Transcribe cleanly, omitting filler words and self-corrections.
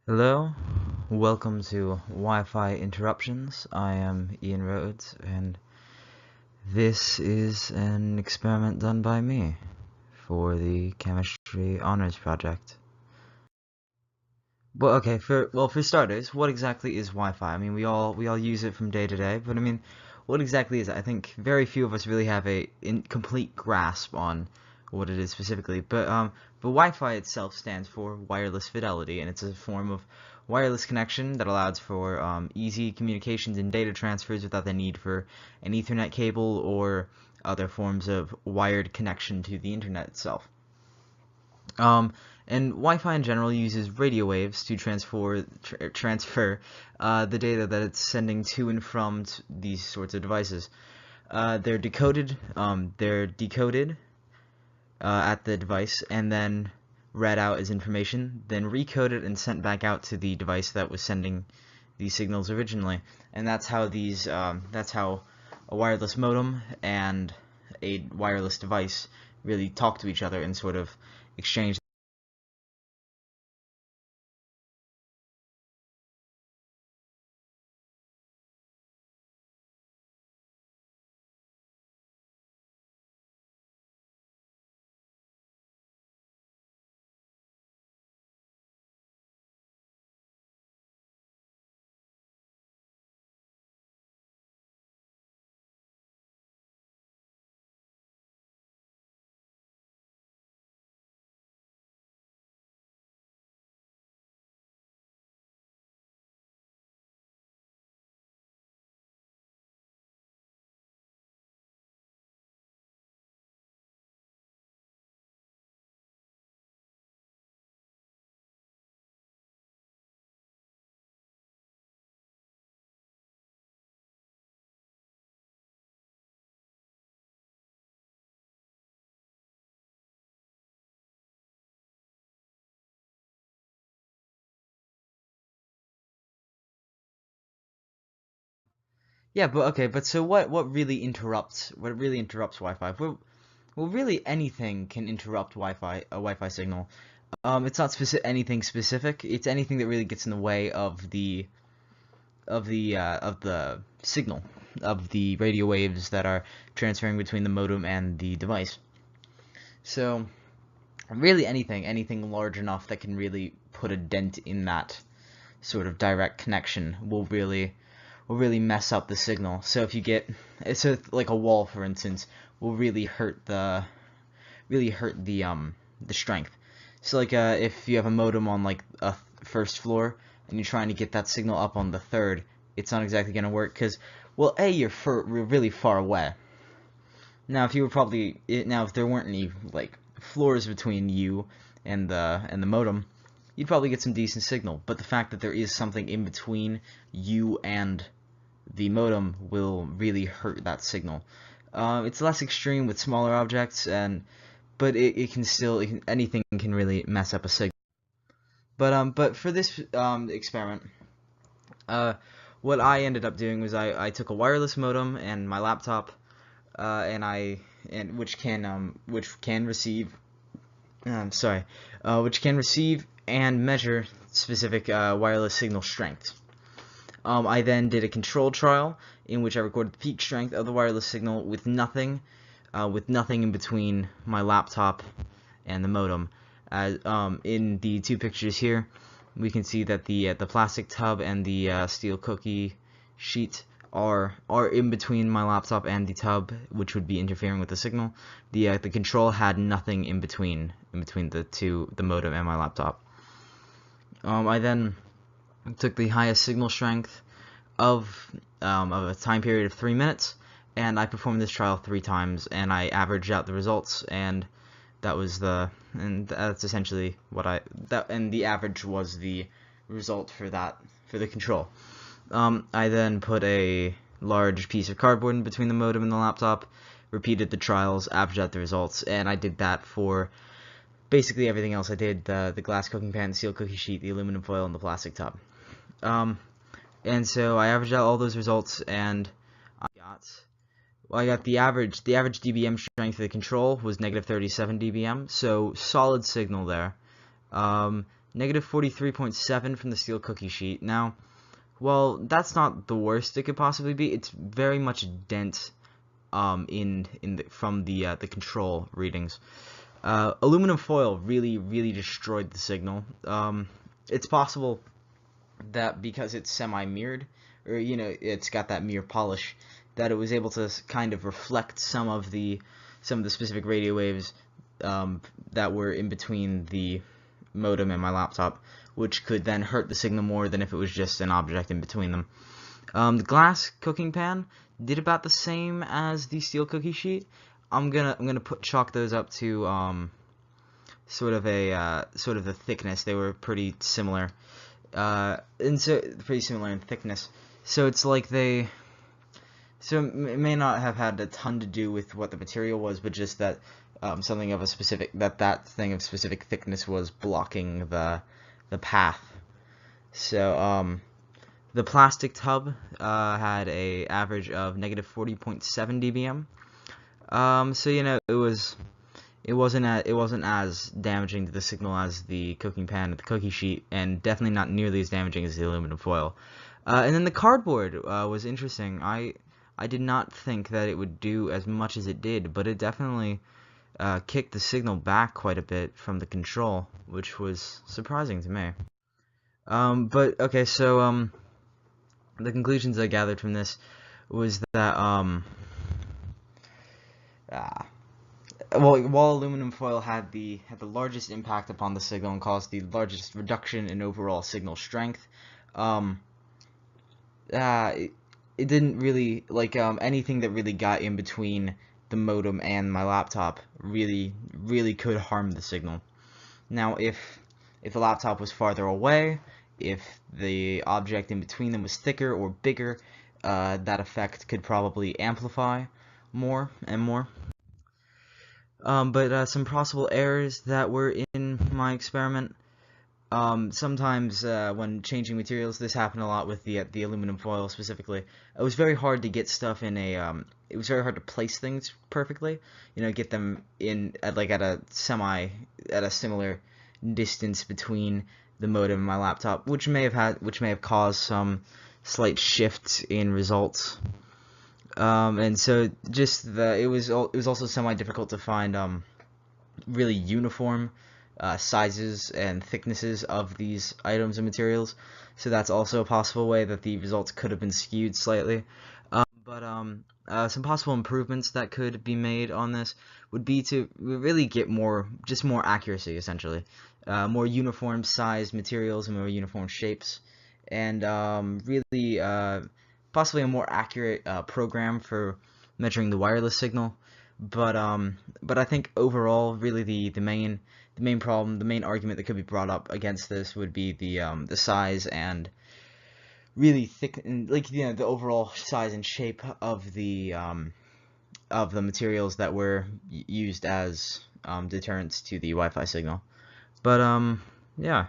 Hello, welcome to Wi-Fi Interruptions. I am Ian Rhoads, and this is an experiment done by me for the chemistry honors project. Well, okay, for starters, what exactly is Wi-Fi? I mean, we all use it from day to day, but I mean, what exactly is it? I think very few of us really have a complete grasp on what it is specifically. But Wi-Fi itself stands for wireless fidelity, and it's a form of wireless connection that allows for easy communications and data transfers without the need for an Ethernet cable or other forms of wired connection to the internet itself. And Wi-Fi in general uses radio waves to transfer the data that it's sending to and from these sorts of devices. They're decoded. At the device and then read out as information, then recoded and sent back out to the device that was sending these signals originally. And that's how that's how a wireless modem and a wireless device really talk to each other and sort of exchange. Yeah, but okay, but so what really interrupts Wi-Fi? Well, really anything can interrupt Wi-Fi signal. It's not anything specific. It's anything that really gets in the way of the signal of the radio waves that are transferring between the modem and the device. So really anything large enough that can really put a dent in that sort of direct connection will really mess up the signal. So if you get like a wall, for instance, will really hurt the strength. So like if you have a modem on like a first floor and you're trying to get that signal up on the third, it's not exactly going to work because, well, A, you're really far away. Now if there weren't any like floors between you and the modem, you'd probably get some decent signal. But the fact that there is something in between you and the modem will really hurt that signal. It's less extreme with smaller objects, but anything can really mess up a signal. But for this experiment, uh, what I ended up doing was I took a wireless modem and my laptop, which can receive, sorry, which can receive and measure specific wireless signal strengths. I then did a control trial in which I recorded the peak strength of the wireless signal with nothing in between my laptop and the modem. In the two pictures here, we can see that the plastic tub and the steel cookie sheet are in between my laptop and the tub, which would be interfering with the signal. The control had nothing in between the modem and my laptop. I then took the highest signal strength of a time period of 3 minutes, and I performed this trial 3 times, and I averaged out the results, and that's essentially and the average was the result for the control. I then put a large piece of cardboard in between the modem and the laptop, repeated the trials, averaged out the results, and I did that for basically everything else. I did the glass cooking pan, the steel cookie sheet, the aluminum foil, and the plastic tub. And so I averaged out all those results, and I got the average dBm strength for the control was negative 37 dBm, so solid signal there. negative 43.7 from the steel cookie sheet. Now, well, that's not the worst it could possibly be. It's very much dense from the control readings. Aluminum foil really destroyed the signal. It's possible that because it's semi-mirrored, or it's got that mirror polish, that it was able to kind of reflect some of the specific radio waves that were in between the modem and my laptop, which could then hurt the signal more than if it was just an object in between them. The glass cooking pan did about the same as the steel cookie sheet. I'm gonna chalk those up to sort of the thickness. They were pretty similar, pretty similar in thickness. So it's like so it may not have had a ton to do with what the material was, but just that something of a specific that thing of specific thickness was blocking the path. So the plastic tub had a average of negative 40.7 dBm. So it wasn't as damaging to the signal as the cooking pan and the cookie sheet, and definitely not nearly as damaging as the aluminum foil. And then the cardboard was interesting. I did not think that it would do as much as it did, but it definitely kicked the signal back quite a bit from the control, which was surprising to me. But okay, so the conclusions I gathered from this was that while aluminum foil had the largest impact upon the signal and caused the largest reduction in overall signal strength, it didn't really, anything that really got in between the modem and my laptop really could harm the signal. Now, if the laptop was farther away, if the object in between them was thicker or bigger, that effect could probably amplify more and more. But some possible errors that were in my experiment. Sometimes when changing materials, this happened a lot with the aluminum foil specifically. It was very hard to get stuff in it was very hard to place things perfectly. Get them in at a similar distance between the modem and my laptop, which may have caused some slight shifts in results. And so it was also semi-difficult to find really uniform sizes and thicknesses of these items and materials, so that's also a possible way that the results could have been skewed slightly. But some possible improvements that could be made on this would be to really get more accuracy, essentially, more uniform sized materials and more uniform shapes, and really possibly a more accurate program for measuring the wireless signal. But I think overall, really the main problem, the main argument that could be brought up against this would be the size and really thick, and the overall size and shape of the materials that were used as deterrents to the Wi-Fi signal. But yeah.